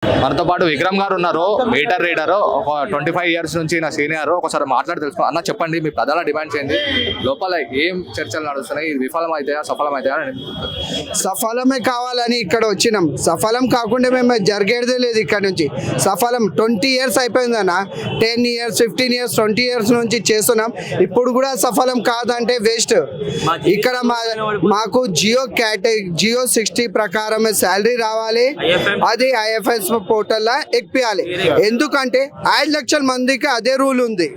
మనతో పాటు విక్రమ్ గారు ఉన్నారు, మీటర్ రీడర్, ఒక 25 years నుంచి నా సీనియర్. ఒకసారి మాట్లాడి తెలుసుకో అన్న, చెప్పండి మీ ప్రధాన డిమాండ్స్ ఏంటి, లోపల ఏం చర్చలు నడుస్తున్నాయి, ఇది విఫలం అవుతాయా సఫలం అవుతాయా? సఫలమే కావాలని ఇక్కడ వచ్చినాం. సఫలం కాకుండా మేము జరిగేదే లేదు ఇక్కడ నుంచి. సఫలం 20 years అయిపోయిందన్న, 10 years 15 years 20 years నుంచి చేస్తున్నాం. ఇప్పుడు కూడా సఫలం కాదంటే వేస్ట్. ఇక్కడ మాకు జియో 60 ప్రకారమే శాలరీ రావాలి, అది IFS పోర్టల్లో ఎక్కియాలి. ఎందుకంటే 5 లక్షల మందికి అదే రూల్ ఉంది.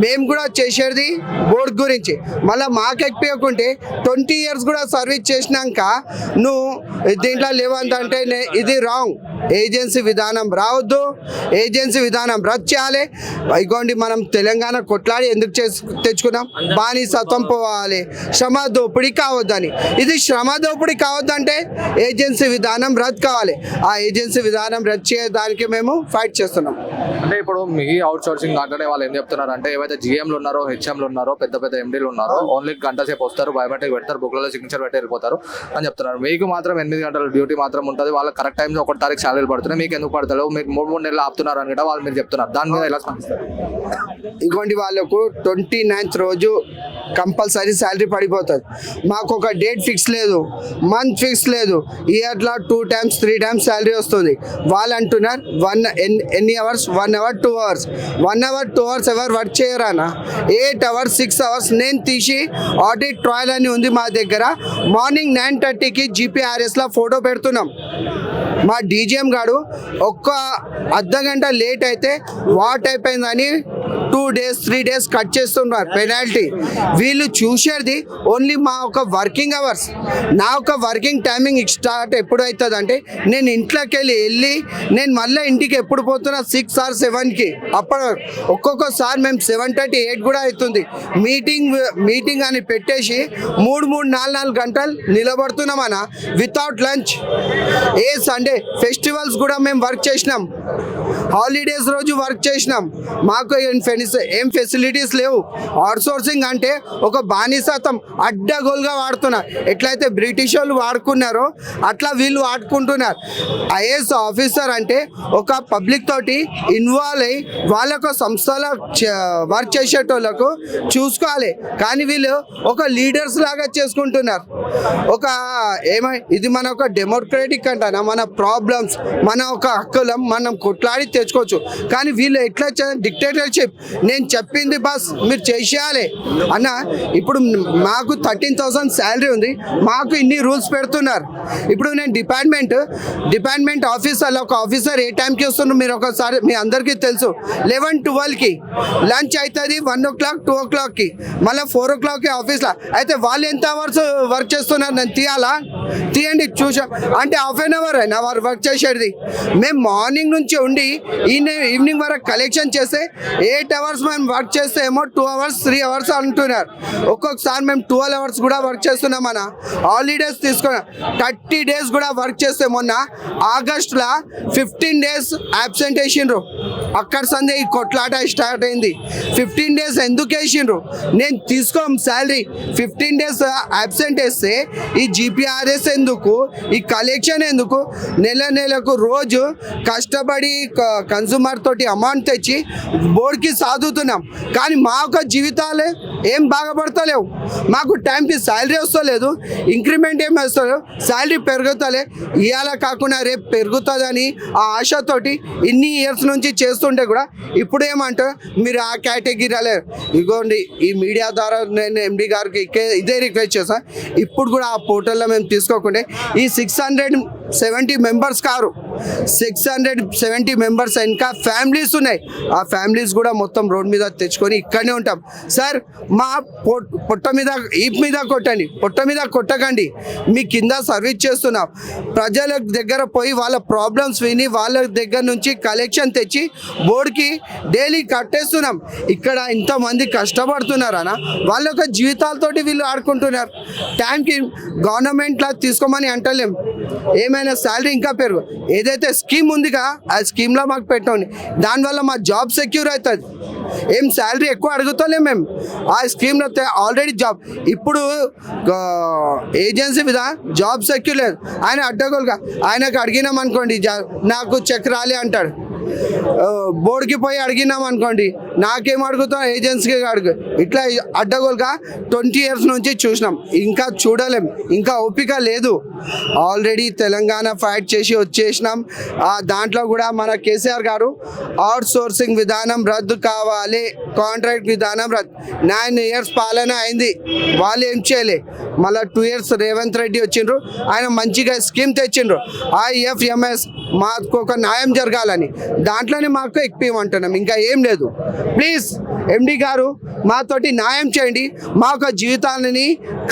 మేము కూడా చేసేది బోర్డు గురించి, మళ్ళీ మాకు ఎక్కిపోయకుంటే 20 years కూడా సర్వీస్ చేసినాక నువ్వు దీంట్లో లేవంటే ఇది రాంగ్. ఏజెన్సీ విధానం రావద్దు, ఏజెన్సీ విధానం రద్దు చేయాలి. ఇగోండి, మనం తెలంగాణ కొట్లాడి ఎందుకు తెచ్చుకున్నాం, బానిసత్వం పోవాలి, శ్రమ దోపిడీ కావద్దని. ఇది శ్రమ దోపిడీ కావద్దంటే ఏజెన్సీ విధానం రద్దు కావాలి. ఆ ఏజెన్సీ విధానం రద్దు చేయడానికి మేము ఫైట్ చేస్తున్నాం. అంటే ఇప్పుడు మీ అవుట్ సోర్సింగ్ దాంట్లోనే వాళ్ళు ఏం చెప్తున్నారు అంటే, ఏవైతే GMలు ఉన్నారో, HMలు ఉన్నారో, పెద్ద పెద్ద MDలు ఉన్నారో, ఓన్లీ గంట సేపు వస్తారు, బయోమెట్రిక్ పెడతారు, బుక్లలో సిగ్నేచర్ పెట్టి వెళ్ళిపోతారు అని చెప్తున్నారు. మీకు మాత్రం 8 గంటల డ్యూటీ మాత్రం ఉంటుంది, వాళ్ళకి కరెక్ట్ టైంలో 1 తారీఖు శాలరీలు పడుతున్నాయి, మీకు ఎందుకు పడతారు, మీకు 3 నెలలు ఆపుతున్నారు అని కూడా వాళ్ళు మీరు చెప్తున్నారు. దాని మీద ఎలా స్పందిస్తారు? ఇగోండి, వాళ్ళకు 29th రోజు కంపల్సరీ శాలరీ పడిపోతుంది. మాకు ఒక డేట్ ఫిక్స్ లేదు, మంత్ ఫిక్స్ లేదు, ఇయర్లో 2 times 3 times శాలరీ వస్తుంది. వాళ్ళు అంటున్నారు ఎన్ని hours, 1 hour 2 hours, 1 hour 2 hours ఎవరు వర్క్ చేయరానా? 8 hours 6 hours నేను తీసి ఆడిట్ ట్రయల్ అని ఉంది మా దగ్గర. మార్నింగ్ 9:30కి GPRSలో ఫోటో పెడుతున్నాం. మా DGM గారు ఒక్క అర్ధగంట లేట్ అయితే వాట్ అయిపోయిందని 2 days 3 days కట్ చేస్తున్నారు పెనాల్టీ. వీళ్ళు చూసేది ఓన్లీ మా ఒక వర్కింగ్ అవర్స్. నా ఒక వర్కింగ్ టైమింగ్ స్టార్ట్ ఎప్పుడు అవుతుంది అంటే, నేను ఇంట్లోకి వెళ్ళి నేను మళ్ళీ ఇంటికి ఎప్పుడు పోతున్నా 6 or 7కి. అప్పుడు ఒక్కొక్కసారి మేము 7:30 8 కూడా అవుతుంది. మీటింగ్ అని పెట్టేసి 3-4 గంటలు నిలబడుతున్నామన్నా వితౌట్ లంచ్. ఏ సండే ఫెస్టివల్స్ కూడా మేము వర్క్ చేసినాం, హాలిడేస్ రోజు వర్క్ చేసినాం. మాకు ఏం ఫెసిలిటీస్ లేవు. అవుట్సోర్సింగ్ అంటే ఒక బానిసత్వం అడ్డగోలుగా వాడుతున్నారు. ఎట్లయితే బ్రిటిష్ వాళ్ళు వాడుకున్నారో అట్లా వీళ్ళు వాడుకుంటున్నారు. IAS ఆఫీసర్ అంటే ఒక పబ్లిక్ తోటి ఇన్వాల్వ్ అయ్యి వాళ్ళకు సంస్థలో వర్క్ చేసేటోళ్ళకు చూసుకోవాలి. కానీ వీళ్ళు ఒక లీడర్స్ లాగా చేసుకుంటున్నారు. ఇది మన ఒక డెమోక్రటిక్ అంటానా, మన ప్రాబ్లమ్స్, మన ఒక హక్కులం మనం కొట్లాడి తెచ్చుకోవచ్చు. కానీ వీళ్ళు ఎట్లా డిక్టేటర్షిప్, నేను చెప్పింది బస్ మీరు చేసేయాలి అన్న. ఇప్పుడు మాకు 13,000 శాలరీ ఉంది, మాకు ఇన్ని రూల్స్ పెడుతున్నారు. ఇప్పుడు నేను డిపార్ట్మెంట్ ఆఫీసర్లో ఒక ఆఫీసర్ ఏ టైంకి వస్తున్నారు మీరు ఒకసారి మీ అందరికీ తెలుసు. 11-12కి లంచ్ అవుతుంది, 1 o'clock 2 o'clockకి, మళ్ళీ 4 o'clockకి ఆఫీస్లో అయితే వాళ్ళు ఎంత అవర్స్ వర్క్ చేస్తున్నారు నేను తీయండి చూసా అంటే హాఫ్ అన్ అవర్ అయినా వారు వర్క్ చేసేది. మేము మార్నింగ్ నుంచి ఉండి ఈవినింగ్ వరకు కలెక్షన్ చేస్తే 8 hours మేము వర్క్ చేస్తే ఏమో 2 hours 3 hours అంటున్నారు. ఒక్కొక్కసారి మేము 12 hours కూడా వర్క్ చేస్తున్నాం అన్న. హాలిడేస్ తీసుకున్నాం, 30 days కూడా వర్క్ చేస్తే మొన్న ఆగస్టులో 15 days అబ్సెంట్ వేసిండ్రు. అక్కడ సందే ఈ కొట్లాట స్టార్ట్ అయింది. 15 days ఎందుకు వేసిండ్రు, నేను తీసుకోం శాలరీ. 15 days అబ్సెంట్ వేస్తే ఈ GPRS ఎందుకు, ఈ కలెక్షన్ ఎందుకు? నెలకు రోజు కష్టపడి కన్సూమర్ తోటి అమౌంట్ తెచ్చి బోర్డుకి సాదుతున్నాం. కానీ మా యొక్క జీవితాలే ఏం బాగుపడతలేవు. మాకు టైంకి శాలరీ వస్తలేదు, ఇంక్రిమెంట్ ఏం వస్తలేదు, శాలరీ పెరుగుతలే. ఇవాళ కాకుండా రేపు పెరుగుతుందని ఆ ఆశతోటి ఇన్ని ఇయర్స్ నుంచి చేస్తుంటే కూడా ఇప్పుడు ఏమంటారు మీరు ఆ కేటగిరీలే. ఇగోండి, ఈ మీడియా ద్వారా నేను MD గారికి ఇదే రిక్వెస్ట్ చేస్తాను. ఇప్పుడు కూడా ఆ పోర్టల్లో మేము తీసుకోకుండా ఈ 670 members కారు, 670 members ఇంకా ఫ్యామిలీస్ ఉన్నాయి. ఆ ఫ్యామిలీస్ కూడా మొత్తం రోడ్ మీద తెచ్చుకొని ఇక్కడనే ఉంటాం. సార్ మా పొట్ట మీద ఈప్ మీద కొట్టండి, పొట్ట మీద కొట్టకండి. మీ కింద సర్వీస్ చేస్తున్నాం. ప్రజల దగ్గర పోయి వాళ్ళ ప్రాబ్లమ్స్ విని వాళ్ళ దగ్గర నుంచి కలెక్షన్ తెచ్చి బోర్డుకి డైలీ కట్టేస్తున్నాం. ఇక్కడ ఇంతమంది కష్టపడుతున్నారన్న, వాళ్ళ యొక్క జీవితాలతోటి వీళ్ళు ఆడుకుంటున్నారు. టైంకి గవర్నమెంట్లో తీసుకోమని అంటలేం, ఏమైనా శాలరీ ఇంకా పెరుగు. ఏదైతే స్కీమ్ ఉందిగా ఆ స్కీమ్లో మాకు పెట్టండి, దానివల్ల మా జాబ్ సెక్యూర్ అవుతుంది. ఏం శాలరీ ఎక్కువ అడుగుతలేం మేము. ఆ స్కీమ్లో ఆల్రెడీ జాబ్ ఇప్పుడు ఏజెన్సీ మీద జాబ్ సెక్యూర్ లేదు. ఆయన అడ్డగోలుగా ఆయనకు అడిగినాం అనుకోండి నాకు చెక్ రాలే అంటాడు. బోర్డుకి పోయి అడిగినాం అనుకోండి నాకేం అడుగుతాం ఏజెన్సీకి అడుగు. ఇట్లా అడ్డగోలుగా 20 years నుంచి చూసినాం, ఇంకా చూడలేం, ఇంకా ఓపిక లేదు. ఆల్రెడీ తెలంగాణ ఫైట్ చేసి వచ్చేసినాం. దాంట్లో కూడా మన కేసీఆర్ గారు అవుట్ సోర్సింగ్ విధానం రద్దు కావాలి, కాంట్రాక్ట్ విధానం రద్దు. 9 years పాలన అయింది, వాళ్ళు ఏం చేయలే. మళ్ళీ 2 years రేవంత్ రెడ్డి వచ్చిండ్రు, ఆయన మంచిగా స్కీమ్ తెచ్చిండ్రు IFMS, మాకు ఒక న్యాయం జరగాలని. దాంట్లోనే మాకు ఎక్కిమంటున్నాం, ఇంకా ఏం లేదు. ప్లీజ్ MD గారు మాతోటి న్యాయం చేయండి, మా యొక్క జీవితాలని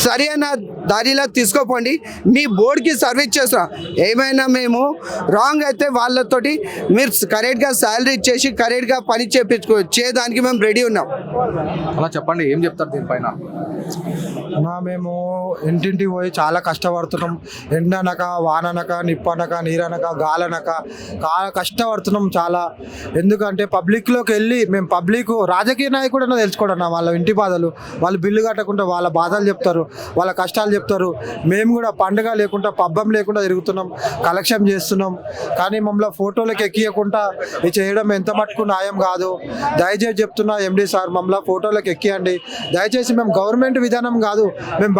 సరైన దారిలో తీసుకోపోండి. మీ బోర్డుకి సర్వీస్ చేస్తాం, ఏమైనా మేము రాంగ్ అయితే వాళ్ళతోటి మీరు కరెక్ట్గా శాలరీ ఇచ్చేసి కరెక్ట్గా పని చేయడానికి మేము రెడీ ఉన్నాం. అలా చెప్పండి, ఏం చెప్తారు దీనిపైన? మేము ఇంటింటికి పోయి చాలా కష్టపడుతున్నాం. ఎండనక, వాననక, నిప్పనక, నీరనక, గాలనక కష్టపడుతున్నాం చాలా. ఎందుకంటే పబ్లిక్లోకి వెళ్ళి మేము రాజకీయ నాయకుడన్నా తెలుసుకోవడం వాళ్ళ ఇంటి బాధలు, వాళ్ళు బిల్లు కట్టకుండా వాళ్ళ బాధలు చెప్తారు, వాళ్ళ కష్టాలు చెప్తారు. మేము కూడా పండుగ లేకుండా పబ్బం లేకుండా తిరుగుతున్నాం, కలెక్షన్ చేస్తున్నాం. కానీ మమ్మల్ని ఫోటోలకు ఎక్కియకుండా ఇది చేయడం ఎంత మటుకు న్యాయం కాదు. దయచేసి చెప్తున్నా MD సార్, మమ్మల్ని ఫోటోలకు ఎక్కియండి దయచేసి. మేము గవర్నమెంట్ విధానం కాదు, మేము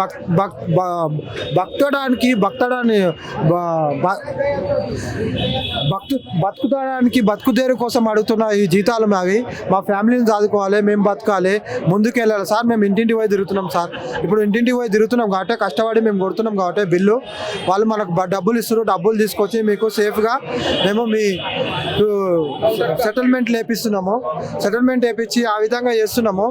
బతుకుతాడానికి బతుకుదేరు కోసం అడుగుతున్న ఈ జీతాలు అవి మా ఫ్యామిలీని చదువుకోవాలి, మేము బతకాలి, ముందుకు వెళ్ళాలి సార్. మేము ఇంటింటి పోయి తిరుగుతున్నాం సార్. ఇప్పుడు ఇంటింటికి పోయి తిరుగుతున్నాం కాబట్టి కష్టపడి మేము కొడుతున్నాం కాబట్టి బిల్లు వాళ్ళు మనకు డబ్బులు ఇస్తారు. డబ్బులు తీసుకొచ్చి మీకు సేఫ్గా మేము మీ సెటిల్మెంట్ లేపిస్తున్నాము. సెటిల్మెంట్ వేయించి ఆ విధంగా చేస్తున్నాము.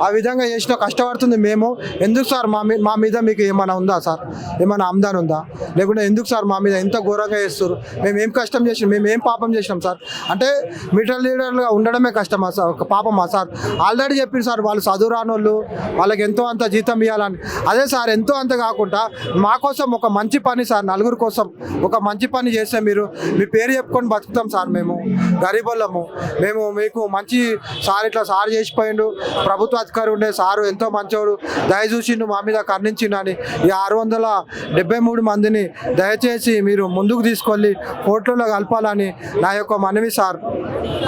ఆ విధంగా చేసిన కష్టపడుతుంది మేము. ఎందుకు సార్ మా మీద మీకు ఏమైనా ఉందా సార్? ఏమైనా ఆమ్దాన్ ఉందా? లేకుంటే ఎందుకు సార్ మా మీద ఎంత ఘోరంగా చేస్తారు? మేము ఏం కష్టం చేసినాం, మేము ఏం పాపం చేసినాం సార్? అంటే మీటర్ లీడర్గా ఉండడమే కష్టమా సార్, ఒక పాపమా సార్? ఆల్రెడీ చెప్పారు సార్, వాళ్ళు చదువు రానోళ్ళు, వాళ్ళకి ఎంతో అంత జీతం ఇవ్వాలని. అదే సార్, ఎంతో అంత కాకుండా మా కోసం ఒక మంచి పని సార్, నలుగురు కోసం ఒక మంచి పని చేస్తే మీరు మీ పేరు చెప్పుకొని బతుకుతాం సార్. మేము గరీబోళ్ళము, మేము మీకు మంచి సార్ ఇట్లా సార్ చేసిపోయిండు, ప్రభుత్వ అధికారి ఉండే సారు ఎంతో మంచోడు, దయ చూసిండు, మా మీద కర్ణించిండు అని ఈ 673 మందిని దయచేసి మీరు ముందుకు తీసుకెళ్ళి కోర్టులో కలపాలని నా యొక్క మనవి సార్.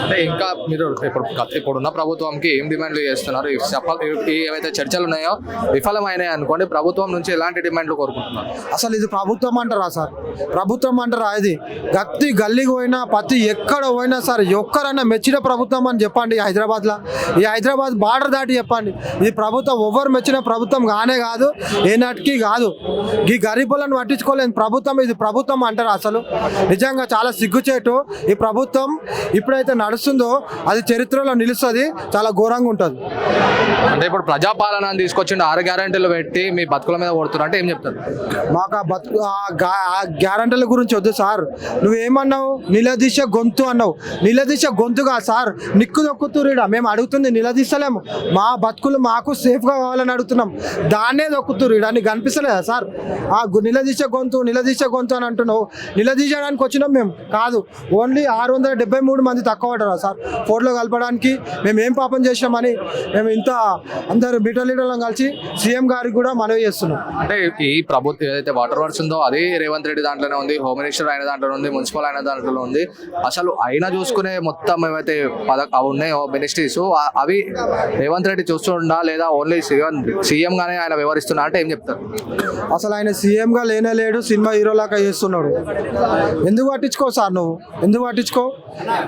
అంటే ఇంకా మీరు ఇప్పుడున్న ప్రభుత్వంకి ఏం డిమాండ్లు చేస్తున్నారు? ఏవైతే చర్చలు ఉన్నాయో విఫలమైనాయి అనుకోండి, ప్రభుత్వం నుంచి ఎలాంటి డిమాండ్లు కోరుకుంటున్నారు? అసలు ఇది ప్రభుత్వం అంటారా సార్? ప్రభుత్వం అంటారా? ఇది గట్టి గల్లీకి పోయినా ప్రతి ఎక్కడ పోయినా సార్ ఒక్కరన్నా మెచ్చిన ప్రభుత్వం అని చెప్పండి. హైదరాబాద్లో ఈ హైదరాబాద్ బార్డర్ దాటి చెప్పండి, ఈ ప్రభుత్వం ఎవరు మెచ్చిన ప్రభుత్వం కానే కాదు, ఏనాటికి కాదు. ఈ గరీబులను పట్టించుకోలేని ప్రభుత్వం ఇది ప్రభుత్వం అంటారా? అసలు నిజంగా చాలా సిగ్గుచేటు. ఈ ప్రభుత్వం ఇప్పుడైతే నడుస్తుందో అది చరిత్రలో నిలుస్తుంది, చాలా ఘోరంగా ఉంటుంది. అంటే ఇప్పుడు ప్రజాపాలన తీసుకొచ్చిండు, 6 గ్యారెంటీలు పెట్టి మీ బతుకుల మీద కొడుతున్నారు అంటే ఏం చెప్తారు? మాకు ఆ గ్యారంటీల గురించి వద్దు సార్. నువ్వేమన్నావు? నిలదీశ గొంతు అన్నావు. నిలదీశ గొంతుగా సార్ నిక్కు దొక్కుతురీడా. మేము అడుగుతుంది నిలదీస్తలేము, మా బతుకులు మాకు సేఫ్గా కావాలని అడుగుతున్నాం. దాన్నే దొక్కుతురీడా, నీకు కనిపిస్తలేదా సార్? ఆ నిలదీశ గొంతు అని అంటున్నావు. నిలదీయడానికి వచ్చినాం మేము కాదు. ఓన్లీ 673 మంది తక్కువ పడ్డారా సార్ ఫోటోలో కలపడానికి? మేము ఏం పాపం చేసినామని మేము ఇంత అందరు మీటర్ లీడర్లను కలిసి CM గారికి కూడా మనవి చేస్తున్నాం. అంటే ఈ ప్రభుత్వం ఏదైతే వాటర్ వర్క్స్ ఉందో అది రేవంత్ రెడ్డి దాంట్లోనే ఉంది, హోమ్ మినిస్టర్ అయిన దాంట్లో ఉంది, మున్సిపల్ అయిన దాంట్లో ఉంది. అసలు అయినా చూసుకునే మొత్తం ఏవైతే ఉన్నాయో మినిస్ట్రీస్ అవి రేవంత్ రెడ్డి చూస్తుండా లేదా ఓన్లీ CM గానే ఆయన వ్యవహరిస్తున్నా అంటే ఏం చెప్తారు? అసలు ఆయన CM గా లేనే లేడు, సినిమా హీరోలాగా చేస్తున్నాడు. ఎందుకు పట్టించుకో సార్? నువ్వు ఎందుకు పట్టించుకో?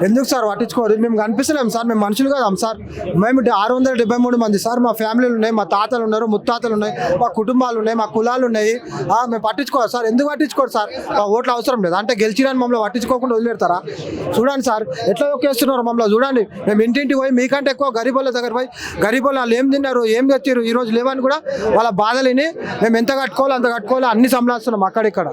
ఎందుకు సార్ పట్టించుకోరు? మేము కనిపిస్తలేము సార్, మేము మనుషులు కదాం సార్. మేము 673 మంది సార్, మా ఫ్యామిలీలు ఉన్నాయి, మా తాతలు ఉన్నారు, ముత్తాతలు ఉన్నాయి, మా కుటుంబాలు ఉన్నాయి, మా కులాలు ఉన్నాయి. మేము పట్టించుకోవాలి సార్. ఎందుకు పట్టించుకోరు సార్? మా ఓట్లు అవసరం లేదు అంటే గెలిచిరాని మమ్మల్ని పట్టించుకోకుండా వదిలేడతారా? చూడండి సార్ ఎట్లా ఒకేస్తున్నారు మమ్మల్ని. చూడండి, మేము ఇంటింటికి పోయి మీకంటే ఎక్కువ గరీబోళ్ళ దగ్గర పోయి గరీబోళ్ళు వాళ్ళు ఏం తిన్నారు, ఏం తెచ్చారు, ఈరోజు లేవని కూడా వాళ్ళ బాధలని మేము ఎంత కట్టుకోవాలో అంత కట్టుకోవాలో అన్ని సంభాలిస్తున్నాం అక్కడిక్కడ.